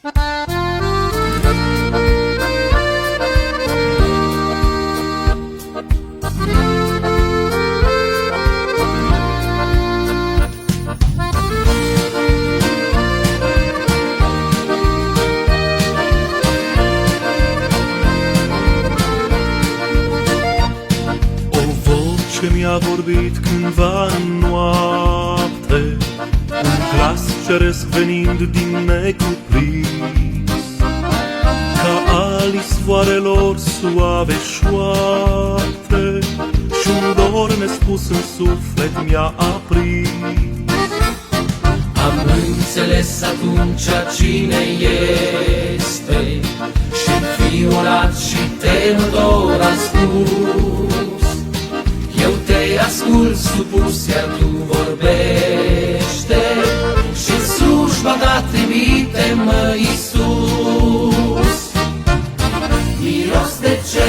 Ce mi-a vorbit cândva în noapte, un glas ceresc venind din necuprins, ca ali soarelor suave șoapte, și-un dor nespus în suflet mi-a aprins. Am înțeles atunci cine este și înfiorat și temător a spus: eu te ascult supus, iar tu vorbește și în slujba ta trimite-mă, Iisus. Miros de ce